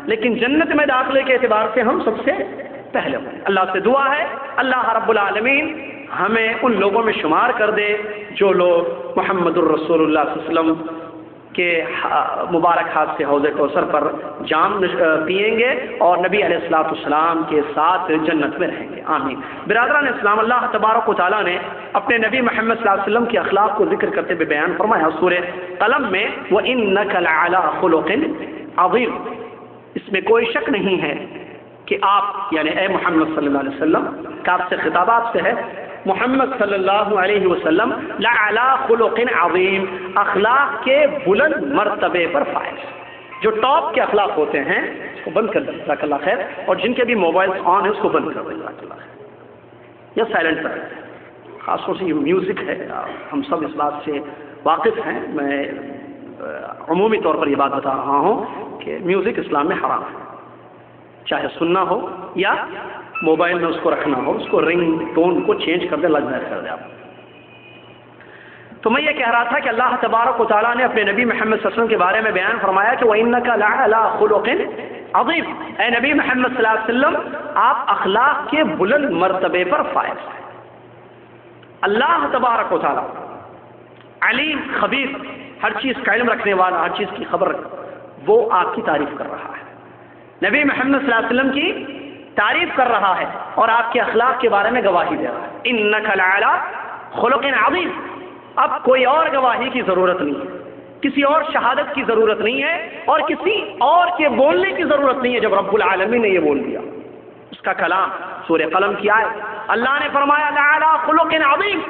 لیکن جنت میں داخلے کے اعتبار سے ہم سب سے پہلے ہوں۔ اللہ سے دعا ہے اللہ رب العالمین ہمیں ان لوگوں میں شمار کر دے جو لوگ محمد الرسول اللہ صلی اللہ علیہ وسلم کے مبارک ہاتھ سے حوض کوثر پر جام پئیں گے اور نبی علیہ الصلوۃ والسلام کے ساتھ جنت میں رہیں گے، آمین۔ برادران اسلام، اللہ تبارک و تعالیٰ نے اپنے نبی محمد صلی اللہ علیہ وسلم کے اخلاق کو ذکر کرتے ہوئے بیان فرمایا سورہ قلم میں، وَإِنَّكَ لَعَلَىٰ خُلُقٍ عَظِيمٍ، اس میں کوئی شک نہیں ہے کہ آپ یعنی اے محمد صلی اللہ علیہ وسلم کا آپ سے خطاب آپ سے ہے، محمد صلی اللہ علیہ وسلم لعلی خلق عظیم، اخلاق کے بلند مرتبے پر فائز۔ جو ٹاپ کے اخلاق ہوتے ہیں اس کو بند کر دیں جزاک اللہ خیر، اور جن کے بھی موبائلز آن ہیں اس کو بند کر دیں جزاک اللہ خیر، یا سائلنٹ پر رکھیں۔ خاص طور سے یہ میوزک ہے، ہم سب اس بات سے واقف ہیں، میں عمومی طور پر یہ بات بتا رہا ہوں کہ میوزک اسلام میں حرام ہے، چاہے سننا ہو یا موبائل میں اس کو رکھنا ہو، اس کو رنگ ٹون کو چینج کر دے، لگ کر دے آپ۔ تو میں یہ کہہ رہا تھا کہ اللہ تبارک و تعالیٰ نے اپنے نبی محمد صلی اللہ علیہ وسلم کے بارے میں بیان فرمایا کہ وَإِنَّكَ لَعَلَىٰ خُلُقٍ عَظِيمٍ، اے نبی محمد صلی اللہ علیہ وسلم آپ اخلاق کے بلند مرتبے پر فائز ہیں۔ اللہ تبارک و تعالیٰ علیم خبیر، ہر چیز کا علم رکھنے والا، ہر چیز کی خبر، وہ آپ کی تعریف کر رہا ہے، نبی محمد صلی اللہ علیہ وسلم کی تعریف کر رہا ہے اور آپ کے اخلاق کے بارے میں گواہی دے رہا ہے۔ اِنَّكَ لَعَلَىٰ خُلُقٍ عَظِيمٍ، اب کوئی اور گواہی کی ضرورت نہیں ہے، کسی اور شہادت کی ضرورت نہیں ہے، اور کسی اور کے بولنے کی ضرورت نہیں ہے۔ جب رب العالمین نے یہ بول دیا، اس کا کلام سورہ قلم کی آیت، اللہ نے فرمایا لَعَلَىٰ خُلُقٍ عَظِيمٍ،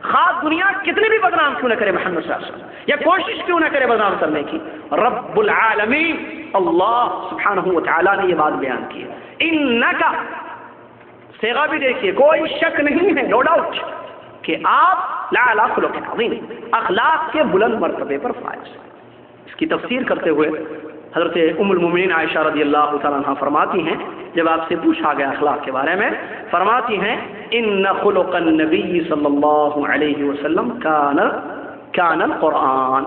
خاص دنیا کتنی بھی بدنام کیوں نہ کرے محمد صلی اللہ علیہ وسلم، یا کوشش کیوں نہ کرے بدنام کرنے کی، رب العالمین اللہ سبحانہ و تعالیٰ نے یہ بات بیان کی ہے۔ انکا صیغہ بھی دیکھیے، کوئی شک نہیں ہے، نو ڈاؤٹ کہ آپ لعلی خلق عظیم، اخلاق کے بلند مرتبے پر فائز ہیں۔ اس کی تفسیر کرتے ہوئے حضرت ام المومنین عائشہ رضی اللہ تعالیٰ عنہ فرماتی ہیں، جب آپ سے پوچھا گیا اخلاق کے بارے میں، فرماتی ہیں ان خلق النبی صلی اللہ علیہ وسلم کان القرآن،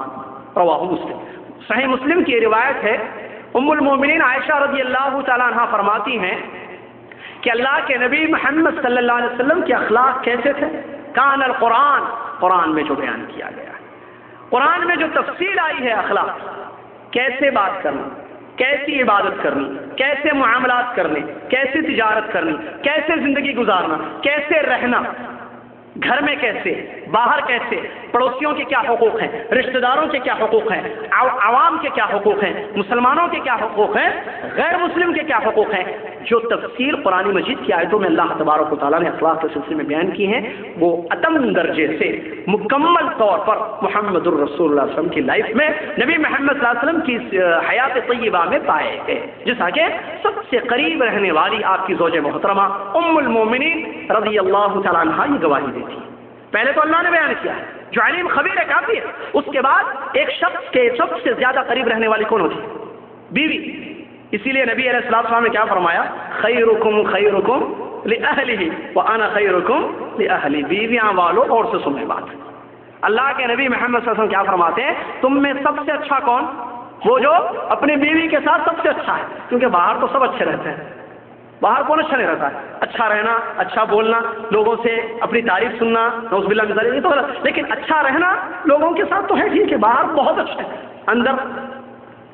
رواہ مسلم، صحیح مسلم کی روایت ہے۔ ام المومنین عائشہ رضی اللہ تعالیٰ عنہ فرماتی ہیں کہ اللہ کے نبی محمد صلی اللہ علیہ وسلم کے اخلاق کیسے تھے؟ کان القرآن، قرآن میں جو بیان کیا گیا، قرآن میں جو تفصیل آئی ہے اخلاق، کیسے بات کرنا، کیسی عبادت کرنی، کیسے معاملات کرنے، کیسے تجارت کرنی، کیسے زندگی گزارنا، کیسے رہنا، گھر میں کیسے، باہر کیسے، پڑوسیوں کے کیا حقوق ہیں، رشتہ داروں کے کیا حقوق ہیں، عوام کے کیا حقوق ہیں، مسلمانوں کے کیا حقوق ہیں، غیر مسلم کے کیا حقوق ہیں، جو تفسیر قرآن مجید کی آیتوں میں اللہ تبارک و تعالیٰ نے اخلاق کے سلسلے میں بیان کی ہیں، وہ اتم درجے سے مکمل طور پر محمد الرسول اللہ علیہ وسلم کی لائف میں، نبی محمد صلی اللہ علیہ وسلم کی حیات طیبہ میں پائے گئے، جیسا کہ سب سے قریب رہنے والی آپ کی زوج محترمہ ام المومنین رضی اللہ تعالیٰ عنہ یہ گواہی دیتی ہے۔ پہلے تو اللہ نے بیان کیا ہے جو علیم خبیر ہے، کافی ہے، اس کے بعد ایک شخص کے سب سے زیادہ قریب رہنے والی کون ہوتی ہے؟ بیوی۔ اسی لیے نبی علیہ السلام نے کیا فرمایا؟ خیرکم خیرکم لأہلہ وانا خیرکم لأہلی، بیویاں والوں اور سے سنیں بات۔ اللہ کے نبی محمد صلی اللہ علیہ وسلم کیا فرماتے ہیں؟ تم میں سب سے اچھا کون؟ وہ جو اپنی بیوی کے ساتھ سب سے اچھا ہے، کیونکہ باہر تو سب اچھے رہتے ہیں، باہر کون اچھا نہیں رہتا ہے؟ اچھا رہنا، اچھا بولنا، لوگوں سے اپنی تعریف سننا، نعوذ باللہ من ذالک، یہ تو غلط، لیکن اچھا رہنا لوگوں کے ساتھ تو ہے ٹھیک ہے، باہر بہت اچھا ہے، اندر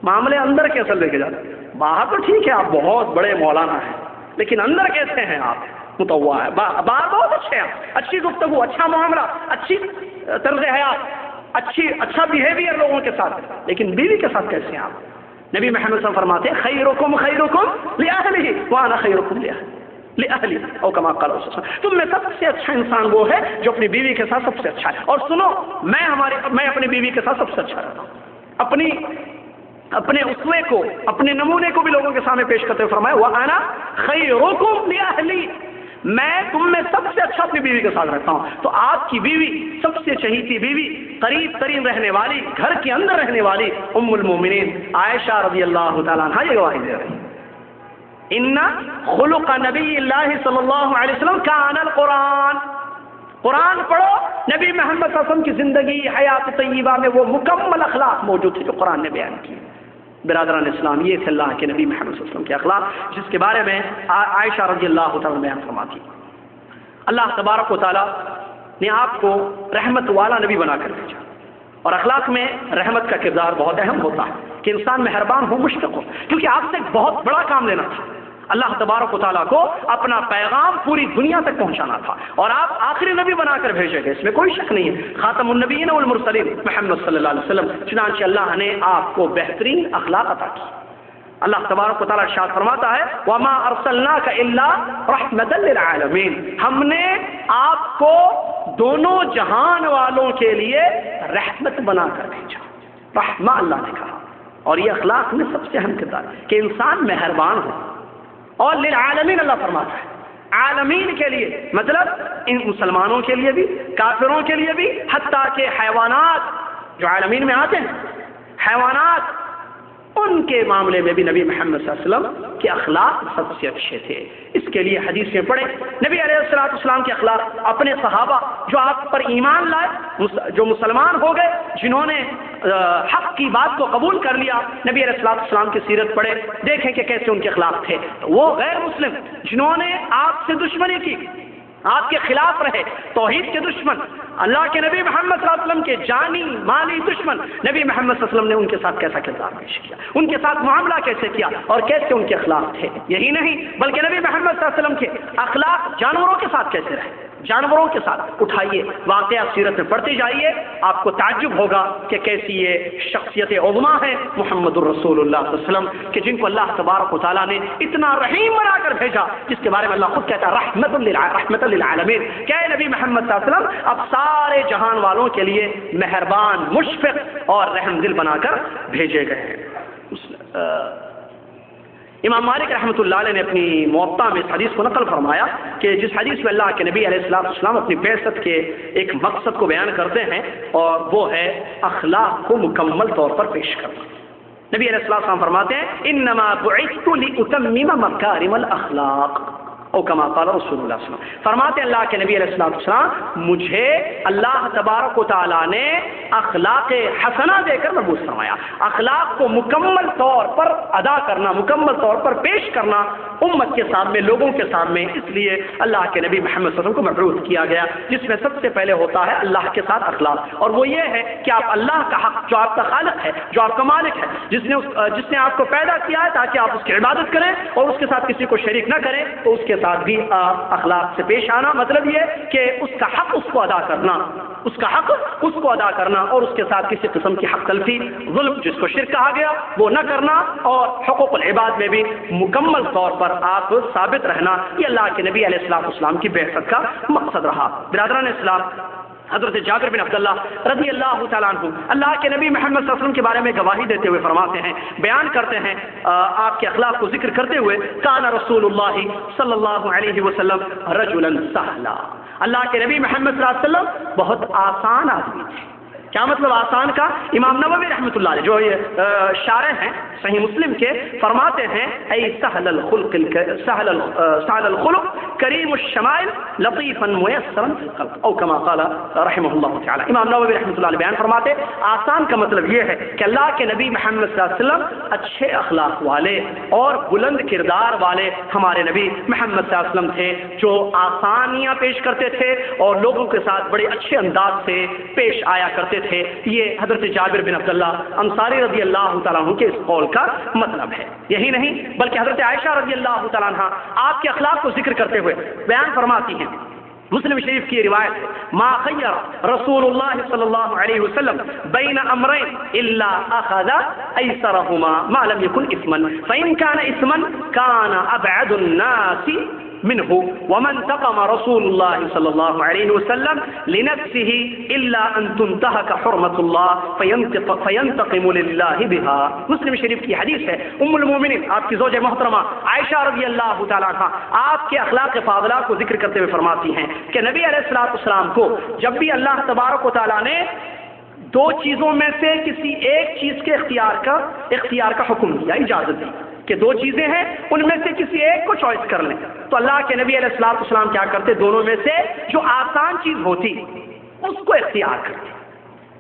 معاملے اندر کے اصل لے کے جاتے ہیں، باہر تو ٹھیک ہے آپ بہت بڑے مولانا ہیں، لیکن اندر کیسے ہیں آپ؟ متوا ہے، باہر بہت اچھے ہیں، اچھی گفتگو، اچھا معاملہ، اچھی طرز حیات، اچھا بیہیویئر لوگوں کے ساتھ، لیکن بیوی کے ساتھ کیسے ہیں آپ؟ نبی محمد صلی اللہ علیہ وسلم فرماتے ہیں خیرکم خیرکم لأہلہ وانا خیرکم لأہلی، او کما قال رسول اللہ، تم میں سب سے اچھا انسان وہ ہے جو اپنی بیوی کے ساتھ سب سے اچھا ہے۔ اور سنو، میں اپنی بیوی کے ساتھ سب سے اچھا رہتا ہوں، اپنے اسوے کو، اپنے نمونے کو بھی لوگوں کے سامنے پیش کرتے ہوئے فرمایا وانا خیرکم لأہلی، میں تم میں سب سے اچھا اپنی بیوی کے ساتھ رہتا ہوں۔ تو آپ کی بیوی سب سے چہیتی بیوی، قریب ترین رہنے والی، گھر کے اندر رہنے والی ام المومنین عائشہ رضی اللہ تعالیٰ عنہ یہ گواہی دے رہی ہے۔ ان خلق نبی اللہ صلی اللہ علیہ وسلم کان القرآن، قرآن پڑھو، نبی محمد صلی اللہ علیہ وسلم کی زندگی حیات طیبہ میں وہ مکمل اخلاق موجود تھے جو قرآن نے بیان کی، برادران اسلام، یہ تھے اللہ کے نبی محمد صلی اللہ علیہ وسلم کے اخلاق، جس کے بارے میں عائشہ رضی اللہ تعالیٰ بیان فرماتی. اللہ تبارک و تعالیٰ نے آپ کو رحمت والا نبی بنا کر بھیجا، اور اخلاق میں رحمت کا کردار بہت اہم ہوتا ہے کہ انسان مہربان ہو، مشفق ہو، کیونکہ آپ سے ایک بہت بڑا کام لینا تھا. اللہ تبارک و تعالیٰ کو اپنا پیغام پوری دنیا تک پہنچانا تھا، اور آپ آخری نبی بنا کر بھیجے گئے، اس میں کوئی شک نہیں ہے. خاتم النبیین والمرسلین محمد صلی اللہ علیہ وسلم، چنانچہ اللہ نے آپ کو بہترین اخلاق عطا کی. اللہ تبارک و تعالیٰ ارشاد فرماتا ہے وَمَا أَرْسَلْنَاكَ إِلَّا رَحْمَةً لِلْعَالَمِينَ، ہم نے آپ کو دونوں جہان والوں کے لیے رحمت بنا کر بھیجا. رحمہ اللہ نے کہا، اور یہ اخلاق میں سب سے اہم کردار ہے کہ انسان مہربان ہو. اور للعالمین اللہ فرماتا ہے، عالمین کے لیے مطلب ان مسلمانوں کے لیے بھی، کافروں کے لیے بھی، حتیٰ کہ حیوانات جو عالمین میں آتے ہیں، حیوانات، ان کے معاملے میں بھی نبی محمد صلی اللہ علیہ وسلم کے اخلاق سب سے اچھے تھے. اس کے لیے حدیث میں پڑھیں نبی علیہ السلام کے اخلاق. اپنے صحابہ جو آپ پر ایمان لائے، جو مسلمان ہو گئے، جنہوں نے حق کی بات کو قبول کر لیا، نبی علیہ السلام کی سیرت پڑھیں، دیکھیں کہ کیسے ان کے اخلاق تھے. وہ غیر مسلم جنہوں نے آپ سے دشمنی کی، آپ کے خلاف رہے، توحید کے دشمن، اللہ کے نبی محمد صلی اللہ علیہ وسلم کے جانی مالی دشمن، نبی محمد صلی اللہ علیہ وسلم نے ان کے ساتھ کیسا کردار پیش کیا، ان کے ساتھ معاملہ کیسے کیا، اور کیسے ان کے اخلاق تھے. یہی نہیں بلکہ نبی محمد صلی اللہ علیہ وسلم کے اخلاق جانوروں کے ساتھ کیسے رہے، جانوروں کے ساتھ. اٹھائیے واقعہ سیرت میں پڑھتے جائیے، آپ کو تعجب ہوگا کہ کیسی یہ شخصیت عظمیٰ ہے محمد الرسول اللہ صلی اللہ علیہ وسلم، کہ جن کو اللہ تبارک و تعالیٰ نے اتنا رحیم بنا کر بھیجا، جس کے بارے میں اللہ خود کہتا ہے رحمت للعالمین. کیا ہے نبی محمد صلی اللہ علیہ وسلم اب سارے جہان والوں کے لیے مہربان، مشفق اور رحم دل بنا کر بھیجے گئے ہیں. امام مالک رحمۃ اللہ علیہ نے اپنی موطا میں اس حدیث کو نقل فرمایا کہ جس حدیث میں اللہ کے نبی علیہ السلام اپنی بعثت کے ایک مقصد کو بیان کرتے ہیں، اور وہ ہے اخلاق کو مکمل طور پر پیش کرنا. نبی علیہ السلام فرماتے ہیں انما بعثت لاتمم مکارم الاخلاق، او کما قال رسول اللہ صلی اللہ علیہ وسلم. فرماتے ہیں اللہ کے نبی علیہ السلام، مجھے اللہ تبارک و تعالیٰ نے اخلاق حسنہ دے کر مبعوث فرمایا. اخلاق کو مکمل طور پر ادا کرنا، مکمل طور پر پیش کرنا امت کے سامنے، لوگوں کے سامنے، اس لیے اللہ کے نبی محمد صلی اللہ علیہ وسلم کو مبعوث کیا گیا، جس میں سب سے پہلے ہوتا ہے اللہ کے ساتھ اخلاق. اور وہ یہ ہے کہ آپ اللہ کا حق، جو آپ کا خالق ہے، جو آپ کا مالک ہے، جس نے آپ کو پیدا کیا ہے تاکہ آپ اس کی عبادت کریں اور اس کے ساتھ کسی کو شریک نہ کریں، تو اس کے ساتھ بھی اخلاق سے پیش آنا. مطلب یہ کہ اس کا حق اس کو ادا کرنا، اس کا حق اس کو ادا کرنا، اور اس کے ساتھ کسی قسم کی حق تلفی، ظلم جس کو شرک کہا گیا، وہ نہ کرنا، اور حقوق العباد میں بھی مکمل طور پر آپ ثابت رہنا. یہ اللہ کے نبی علیہ السلام کی بعثت کا مقصد رہا. برادران اسلام، حضرت جابر بن عبداللہ رضی اللہ تعالیٰ عنہ اللہ کے نبی محمد صلی اللہ علیہ وسلم کے بارے میں گواہی دیتے ہوئے فرماتے ہیں، بیان کرتے ہیں آپ کے اخلاق کو ذکر کرتے ہوئے، کان رسول اللہ صلی اللہ علیہ وسلم رجلا سہلا، اللہ کے نبی محمد صلی اللہ علیہ وسلم بہت آسان آدمی تھے. کیا مطلب آسان کا؟ امام نووی رحمۃ اللہ علیہ جو یہ شارح ہیں صحیح مسلم کے، فرماتے ہیں ای سہل الخلق کریم الشمائل لطیفا میسرا فی الخلق، او کما قال رحمہ اللہ تعالی. امام نووی رحمۃ اللہ علیہ بیان فرماتے آسان کا مطلب یہ ہے کہ اللہ کے نبی محمد صلی اللہ علیہ وسلم اچھے اخلاق والے اور بلند کردار والے ہمارے نبی محمد صلی اللہ علیہ وسلم تھے، جو آسانیاں پیش کرتے تھے اور لوگوں کے ساتھ بڑے اچھے انداز سے پیش آیا کرتے تھے. یہ حضرت جابر بن عبداللہ انصاری رضی اللہ تعالیٰ عنہ کے اس قول کا مطلب ہے. یہی نہیں بلکہ حضرت عائشہ رضی اللہ تعالیٰ عنہ آپ کے اخلاق کو ذکر کرتے ہوئے بیان فرماتی ہیں، مسلم شریف کی روایت ہے، ما خیر رسول اللہ صلی اللہ علیہ وسلم بین امرین الا اخذ ایسرہما ما لم یکن اثما فإن كان اثما كان ابعد الناس منه ومن تقم رسول الله صلى الله عليه وسلم لنفسه الا ان تنتهك حرمة الله فينتقم لله بها. مسلم شریف کی حدیث ہے، ام المومنین آپ کی زوجہ محترمہ عائشہ رضی اللہ تعالیٰ عنہ آپ کے اخلاق فاضلہ کو ذکر کرتے ہوئے فرماتی ہیں کہ نبی علیہ السلام کو جب بھی اللہ تبارک و تعالیٰ نے دو چیزوں میں سے کسی ایک چیز کے اختیار کا حکم دیا، اجازت دی کہ دو چیزیں ہیں ان میں سے کسی ایک کو چوائس کر لیں، تو اللہ کے نبی علیہ السلام کیا کرتے؟ دونوں میں سے جو آسان چیز ہوتی اس کو اختیار کرتے،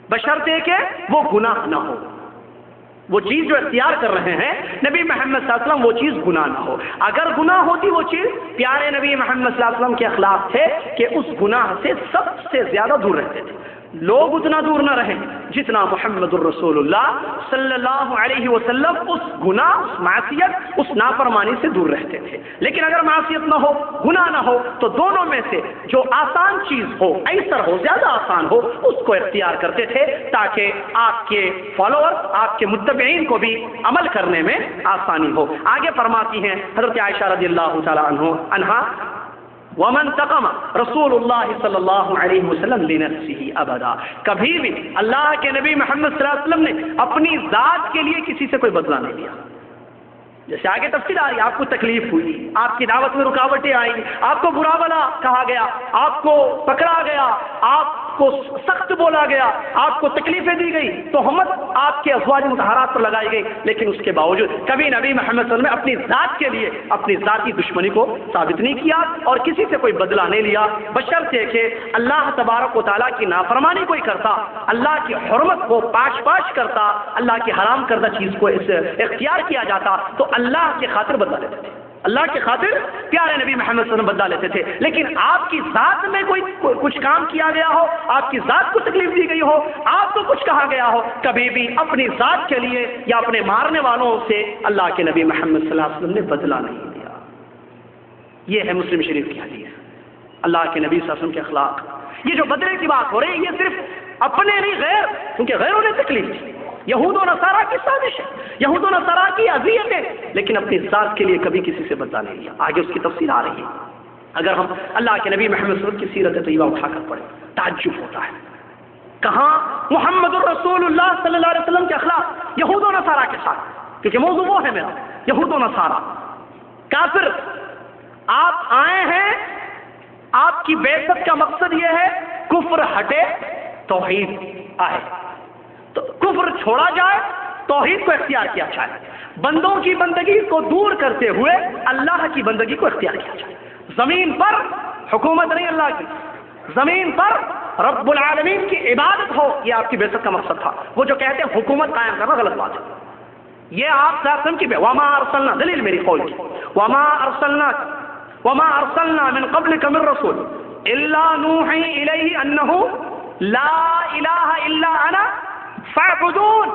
بشرطے کہ وہ گناہ نہ ہو. وہ چیز جو اختیار کر رہے ہیں نبی محمد صلی اللہ علیہ وسلم وہ چیز گناہ نہ ہو. اگر گناہ ہوتی وہ چیز، پیارے نبی محمد صلی اللہ علیہ وسلم کے اخلاق تھے کہ اس گناہ سے سب سے زیادہ دور رہتے تھے. لوگ اتنا دور نہ رہیں جتنا محمد الرسول اللہ صلی اللہ علیہ وسلم اس گناہ، اس معصیت، اس نافرمانی سے دور رہتے تھے. لیکن اگر معصیت نہ ہو، گناہ نہ ہو، تو دونوں میں سے جو آسان چیز ہو، ایسر ہو، زیادہ آسان ہو، اس کو اختیار کرتے تھے تاکہ آپ کے فالوور، آپ کے متبعین کو بھی عمل کرنے میں آسانی ہو. آگے فرماتی ہیں حضرت عائشہ رضی اللہ تعالی عنہا، ومن تقم رسول اللہ صلی اللہ علیہ وسلم لنفسه ابدا، کبھی بھی اللہ کے نبی محمد صلی اللہ علیہ وسلم نے اپنی ذات کے لیے کسی سے کوئی بدلہ نہیں لیا. جیسے آگے تفصیل آ رہی، آپ کو تکلیف ہوئی، آپ کی دعوت میں رکاوٹیں آئیں، آپ کو برا بلا کہا گیا، آپ کو پکڑا گیا، آپ کو سخت بولا گیا، آپ کو تکلیفیں دی گئی، تہمت آپ کے ازواج مطہرات پر لگائی گئی، لیکن اس کے باوجود کبھی نبی محمد صلی اللہ علیہ وسلم نے اپنی ذات کے لیے اپنی ذاتی دشمنی کو ثابت نہیں کیا اور کسی سے کوئی بدلہ نہیں لیا، بشرطے کہ اللہ تبارک و تعالیٰ کی نافرمانی کوئی کرتا، اللہ کی حرمت کو پاش کرتا، اللہ کی حرام کردہ چیز کو اختیار کیا جاتا تو اللہ کی خاطر بدلا لیتے تھے، اللہ کی خاطر پیارے نبی محمد صلی اللہ علیہ وسلم بدلا لیتے تھے. لیکن آپ کی ذات میں کوئی کچھ کام کیا گیا ہو، آپ کی ذات کو تکلیف دی گئی ہو، آپ کو کچھ کہا گیا ہو، کبھی بھی اپنی ذات کے لیے یا اپنے مارنے والوں سے اللہ کے نبی محمد صلی اللہ علیہ وسلم نے بدلا نہیں دیا. یہ ہے مسلم شریف کی حدیث، اللہ کے نبی صلی اللہ علیہ وسلم کے اخلاق. یہ جو بدلے کی بات ہو رہی ہے یہ صرف اپنے نہیں، غیر، کیونکہ غیروں نے تکلیف دی، یہود و نصارہ کی سازش ہے، یہود و نصارہ کی اذیت ہے، لیکن اپنی ذات کے لیے کبھی کسی سے بدلہ نہیں لیا. آگے اس کی تفصیل آ رہی ہے. اگر ہم اللہ کے نبی محمد صلی اللہ علیہ وسلم کی سیرت طیبہ اٹھا کر پڑھیں تعجب ہوتا ہے. کہاں محمد الرسول اللہ صلی اللہ علیہ وسلم کے اخلاق یہود و نصارہ کے ساتھ، کیونکہ موضوع وہ ہے میرا، یہود و نصارہ کافر. آپ آئے ہیں، آپ کی بعثت کا مقصد یہ ہے کفر ہٹے، توحید آئے، تو کفر چھوڑا جائے، توحید کو اختیار کیا جائے، بندوں کی بندگی کو دور کرتے ہوئے اللہ کی بندگی کو اختیار کیا جائے. زمین پر حکومت نہیں اللہ کی، زمین پر رب العالمین کی عبادت ہو، یہ آپ کی بعثت کا مقصد تھا. وہ جو کہتے ہیں حکومت قائم کرنا غلط بات ہے. یہ آپ صلی اللہ علیہ وسلم کی وما ارسلنا، دلیل میری قول کی، وما ارسلنا من قبلک من رسول الا نوحی الیہ انہ لا الہ الا انا فاعبدون.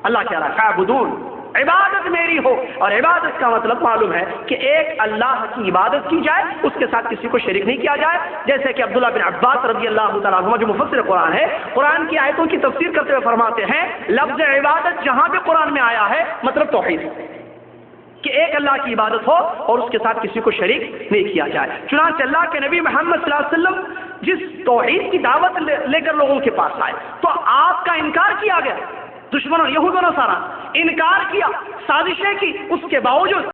اللہ کہہ رہا ہے فاعبدون، عبادت میری ہو. اور عبادت کا مطلب معلوم ہے کہ ایک اللہ کی عبادت کی جائے، اس کے ساتھ کسی کو شریک نہیں کیا جائے. جیسے کہ عبداللہ بن عباس رضی اللہ تعالیٰ عنہ جو مفسر قرآن ہے، قرآن کی آیتوں کی تفسیر کرتے ہوئے فرماتے ہیں لفظ عبادت جہاں بھی قرآن میں آیا ہے مطلب توحید، کہ ایک اللہ کی عبادت ہو اور اس کے ساتھ کسی کو شریک نہیں کیا جائے. چنانچہ اللہ کے نبی محمد صلی اللہ علیہ وسلم جس توحید کی دعوت لے کر لوگوں کے پاس آئے تو آپ کا انکار کیا گیا، دشمنوں یہود و نصارہ انکار کیا، سازشیں کی، اس کے باوجود